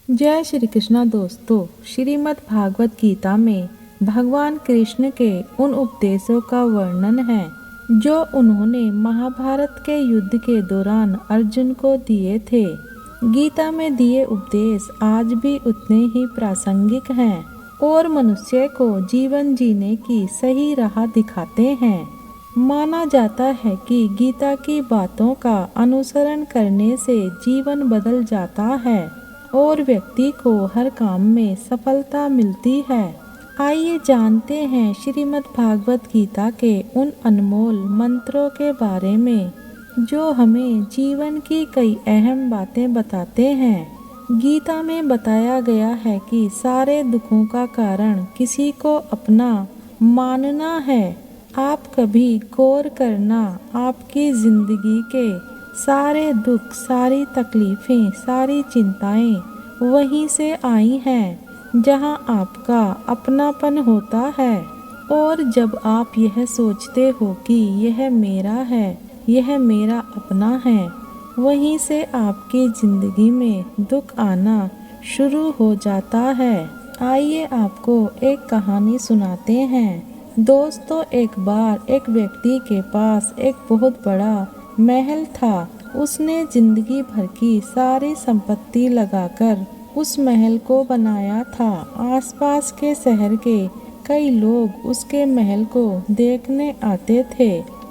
जय श्री कृष्णा दोस्तों। श्रीमद् भागवत गीता में भगवान कृष्ण के उन उपदेशों का वर्णन है जो उन्होंने महाभारत के युद्ध के दौरान अर्जुन को दिए थे। गीता में दिए उपदेश आज भी उतने ही प्रासंगिक हैं और मनुष्य को जीवन जीने की सही राह दिखाते हैं। माना जाता है कि गीता की बातों का अनुसरण करने से जीवन बदल जाता है और व्यक्ति को हर काम में सफलता मिलती है। आइए जानते हैं श्रीमद् भागवत गीता के उन अनमोल मंत्रों के बारे में जो हमें जीवन की कई अहम बातें बताते हैं। गीता में बताया गया है कि सारे दुखों का कारण किसी को अपना मानना है। आप कभी गौर करना, आपकी जिंदगी के सारे दुख, सारी तकलीफें, सारी चिंताएं वहीं से आई हैं जहां आपका अपनापन होता है। और जब आप यह सोचते हो कि यह मेरा है, यह मेरा अपना है, वहीं से आपकी जिंदगी में दुख आना शुरू हो जाता है। आइए आपको एक कहानी सुनाते हैं। दोस्तों, एक बार एक व्यक्ति के पास एक बहुत बड़ा महल था। उसने जिंदगी भर की सारी संपत्ति लगाकर उस महल को बनाया था। आसपास के शहर के कई लोग उसके महल को देखने आते थे।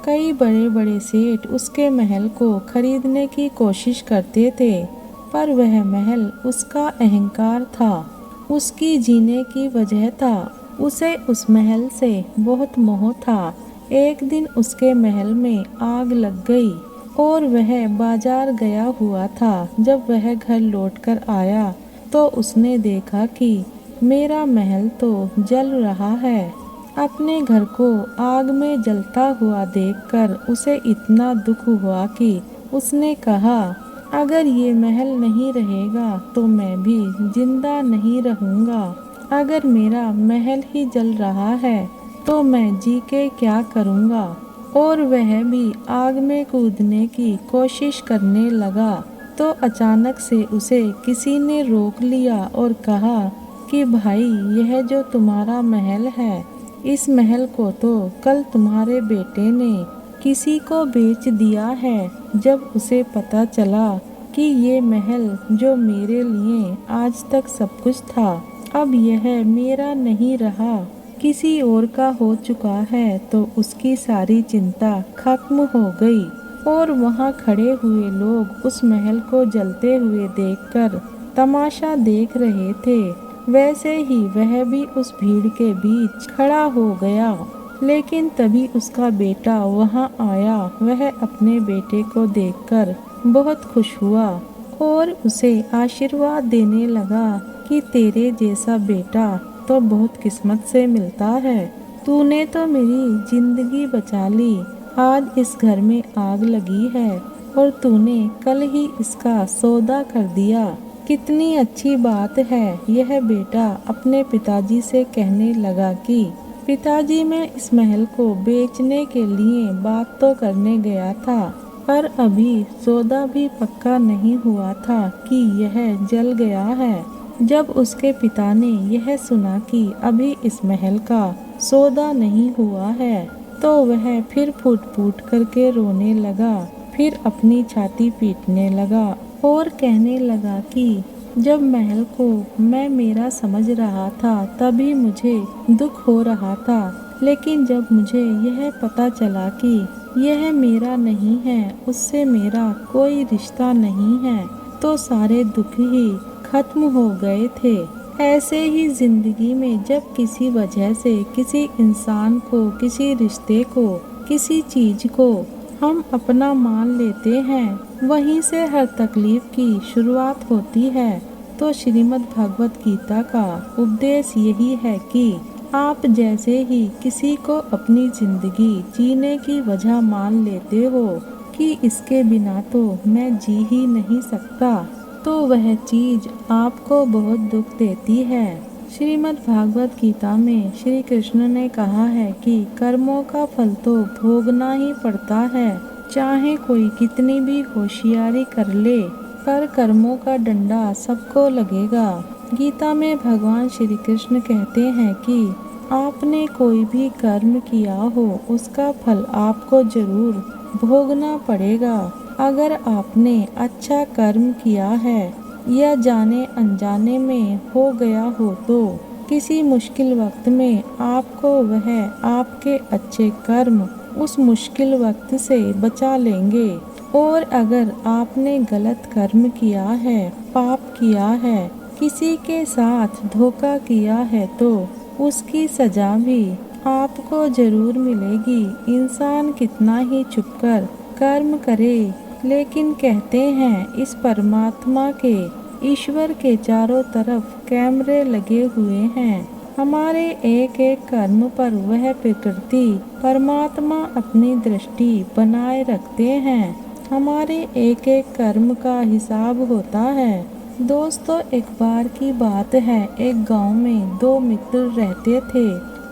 कई बड़े बड़े सेठ उसके महल को खरीदने की कोशिश करते थे, पर वह महल उसका अहंकार था, उसकी जीने की वजह था। उसे उस महल से बहुत मोह था। एक दिन उसके महल में आग लग गई और वह बाजार गया हुआ था। जब वह घर लौटकर आया तो उसने देखा कि मेरा महल तो जल रहा है। अपने घर को आग में जलता हुआ देखकर उसे इतना दुख हुआ कि उसने कहा, अगर ये महल नहीं रहेगा तो मैं भी जिंदा नहीं रहूँगा। अगर मेरा महल ही जल रहा है तो मैं जी के क्या करूँगा। और वह भी आग में कूदने की कोशिश करने लगा तो अचानक से उसे किसी ने रोक लिया और कहा कि भाई, यह जो तुम्हारा महल है, इस महल को तो कल तुम्हारे बेटे ने किसी को बेच दिया है। जब उसे पता चला कि ये महल जो मेरे लिए आज तक सब कुछ था, अब यह मेरा नहीं रहा, किसी और का हो चुका है, तो उसकी सारी चिंता खत्म हो गई। और वहाँ खड़े हुए लोग उस महल को जलते हुए देखकर तमाशा देख रहे थे। वैसे ही वह भी उस भीड़ के बीच खड़ा हो गया। लेकिन तभी उसका बेटा वहाँ आया। वह अपने बेटे को देखकर बहुत खुश हुआ और उसे आशीर्वाद देने लगा कि तेरे जैसा बेटा तो बहुत किस्मत से मिलता है। तूने तो मेरी जिंदगी बचा ली। आज इस घर में आग लगी है और तूने कल ही इसका सौदा कर दिया। कितनी अच्छी बात है। यह बेटा अपने पिताजी से कहने लगा कि पिताजी, मैं इस महल को बेचने के लिए बात तो करने गया था, पर अभी सौदा भी पक्का नहीं हुआ था कि यह जल गया है। जब उसके पिता ने यह सुना कि अभी इस महल का सौदा नहीं हुआ है तो वह फिर फूट फूट करके रोने लगा। फिर अपनी छाती पीटने लगा और कहने लगा कि जब महल को मैं मेरा समझ रहा था तभी मुझे दुख हो रहा था, लेकिन जब मुझे यह पता चला कि यह मेरा नहीं है, उससे मेरा कोई रिश्ता नहीं है, तो सारे दुख ही खत्म हो गए थे। ऐसे ही जिंदगी में जब किसी वजह से किसी इंसान को, किसी रिश्ते को, किसी चीज को हम अपना मान लेते हैं, वहीं से हर तकलीफ की शुरुआत होती है। तो श्रीमद् भागवत गीता का उपदेश यही है कि आप जैसे ही किसी को अपनी जिंदगी जीने की वजह मान लेते हो कि इसके बिना तो मैं जी ही नहीं सकता, तो वह चीज आपको बहुत दुख देती है। श्रीमद् भागवत गीता में श्री कृष्ण ने कहा है कि कर्मों का फल तो भोगना ही पड़ता है। चाहे कोई कितनी भी होशियारी कर ले, पर कर्मों का डंडा सबको लगेगा। गीता में भगवान श्री कृष्ण कहते हैं कि आपने कोई भी कर्म किया हो उसका फल आपको जरूर भोगना पड़ेगा। अगर आपने अच्छा कर्म किया है या जाने अनजाने में हो गया हो तो किसी मुश्किल वक्त में आपको वह आपके अच्छे कर्म उस मुश्किल वक्त से बचा लेंगे। और अगर आपने गलत कर्म किया है, पाप किया है, किसी के साथ धोखा किया है तो उसकी सजा भी आपको जरूर मिलेगी। इंसान कितना ही छुपकर कर्म करे, लेकिन कहते हैं इस परमात्मा के, ईश्वर के चारों तरफ कैमरे लगे हुए हैं। हमारे एक एक कर्म पर वह प्रकृति परमात्मा अपनी दृष्टि बनाए रखते हैं। हमारे एक एक कर्म का हिसाब होता है। दोस्तों, एक बार की बात है, एक गांव में दो मित्र रहते थे।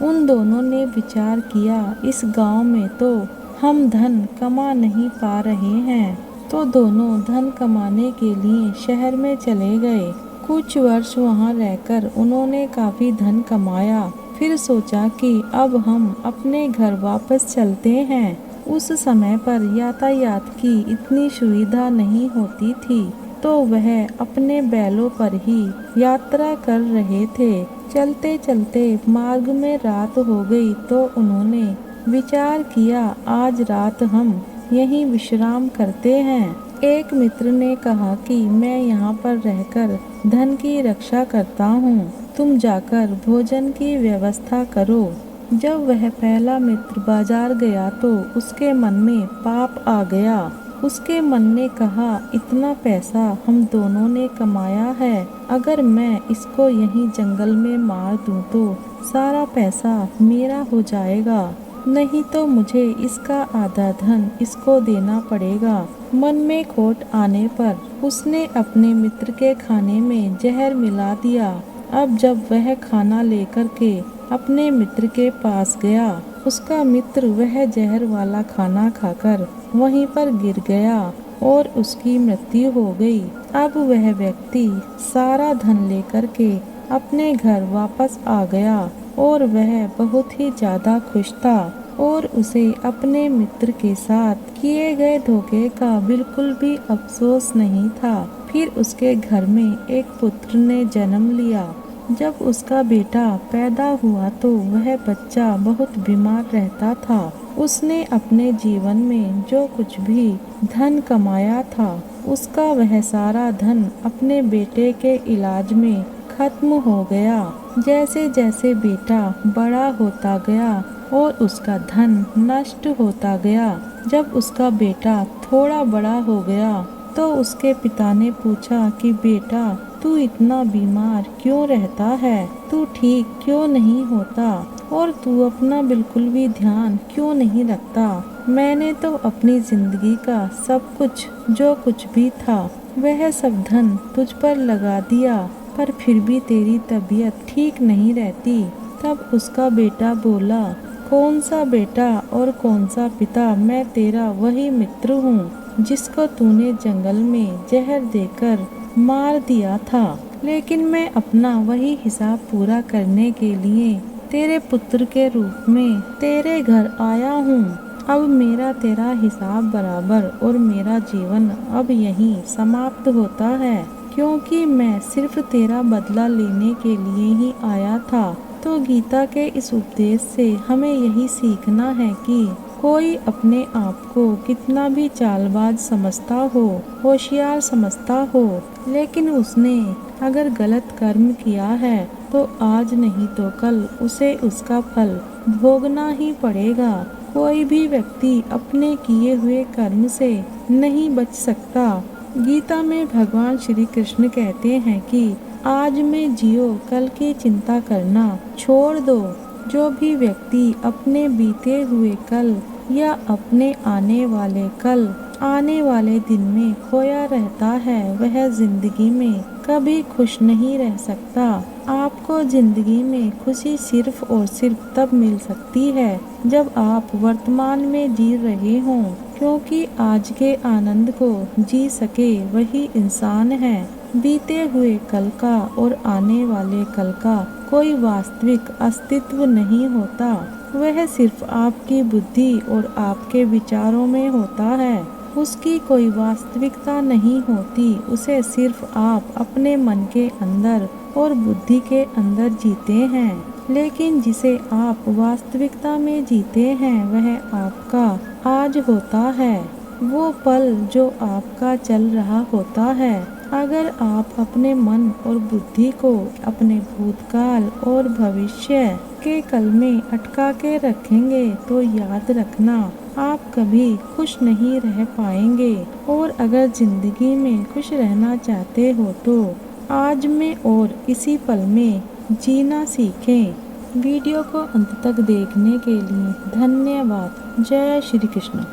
उन दोनों ने विचार किया इस गांव में तो हम धन कमा नहीं पा रहे हैं, तो दोनों धन कमाने के लिए शहर में चले गए। कुछ वर्ष वहां रहकर उन्होंने काफी धन कमाया। फिर सोचा कि अब हम अपने घर वापस चलते हैं। उस समय पर यातायात की इतनी सुविधा नहीं होती थी, तो वह अपने बैलों पर ही यात्रा कर रहे थे। चलते चलते मार्ग में रात हो गई तो उन्होंने विचार किया आज रात हम यहीं विश्राम करते हैं। एक मित्र ने कहा कि मैं यहाँ पर रहकर धन की रक्षा करता हूँ, तुम जाकर भोजन की व्यवस्था करो। जब वह पहला मित्र बाजार गया तो उसके मन में पाप आ गया। उसके मन ने कहा इतना पैसा हम दोनों ने कमाया है, अगर मैं इसको यहीं जंगल में मार दूं तो सारा पैसा मेरा हो जाएगा, नहीं तो मुझे इसका आधा धन इसको देना पड़ेगा। मन में खोट आने पर उसने अपने मित्र के खाने में जहर मिला दिया। अब जब वह खाना लेकर के अपने मित्र के पास गया, उसका मित्र वह जहर वाला खाना खाकर वहीं पर गिर गया और उसकी मृत्यु हो गई। अब वह व्यक्ति सारा धन लेकर के अपने घर वापस आ गया और वह बहुत ही ज्यादा खुश था और उसे अपने मित्र के साथ किए गए धोखे का बिल्कुल भी अफसोस नहीं था। फिर उसके घर में एक पुत्र ने जन्म लिया। जब उसका बेटा पैदा हुआ तो वह बच्चा बहुत बीमार रहता था। उसने अपने जीवन में जो कुछ भी धन कमाया था उसका वह सारा धन अपने बेटे के इलाज में खत्म हो गया। जैसे जैसे बेटा बड़ा होता गया और उसका धन नष्ट होता गया। जब उसका बेटा थोड़ा बड़ा हो गया तो उसके पिता ने पूछा कि बेटा तू इतना बीमार क्यों रहता है, तू ठीक क्यों नहीं होता और तू अपना बिल्कुल भी ध्यान क्यों नहीं रखता। मैंने तो अपनी जिंदगी का सब कुछ जो कुछ भी था वह सब धन तुझ पर लगा दिया, पर फिर भी तेरी तबीयत ठीक नहीं रहती। तब उसका बेटा बोला, कौन सा बेटा और कौन सा पिता, मैं तेरा वही मित्र हूँ जिसको तूने जंगल में जहर देकर मार दिया था। लेकिन मैं अपना वही हिसाब पूरा करने के लिए तेरे पुत्र के रूप में तेरे घर आया हूँ। अब मेरा तेरा हिसाब बराबर और मेरा जीवन अब यहीं समाप्त होता है, क्योंकि मैं सिर्फ तेरा बदला लेने के लिए ही आया था। तो गीता के इस उपदेश से हमें यही सीखना है कि कोई अपने आप को कितना भी चालबाज समझता हो, होशियार समझता हो, लेकिन उसने अगर गलत कर्म किया है तो आज नहीं तो कल उसे उसका फल भोगना ही पड़ेगा। कोई भी व्यक्ति अपने किए हुए कर्म से नहीं बच सकता। गीता में भगवान श्री कृष्ण कहते हैं कि आज में जियो, कल की चिंता करना छोड़ दो। जो भी व्यक्ति अपने बीते हुए कल या अपने आने वाले कल आने वाले दिन में खोया रहता है वह जिंदगी में कभी खुश नहीं रह सकता। आपको जिंदगी में खुशी सिर्फ और सिर्फ तब मिल सकती है जब आप वर्तमान में जी रहे हों, क्योंकि आज के आनंद को जी सके वही इंसान है। बीते हुए कल का और आने वाले कल का कोई वास्तविक अस्तित्व नहीं होता, वह सिर्फ आपकी बुद्धि और आपके विचारों में होता है। उसकी कोई वास्तविकता नहीं होती, उसे सिर्फ आप अपने मन के अंदर और बुद्धि के अंदर जीते हैं। लेकिन जिसे आप वास्तविकता में जीते हैं वह आपका आज होता है, वो पल जो आपका चल रहा होता है। अगर आप अपने मन और बुद्धि को अपने भूतकाल और भविष्य के कल में अटका के रखेंगे तो याद रखना आप कभी खुश नहीं रह पाएंगे। और अगर जिंदगी में खुश रहना चाहते हो तो आज में और इसी पल में जीना सीखें। वीडियो को अंत तक देखने के लिए धन्यवाद। जय श्री कृष्ण।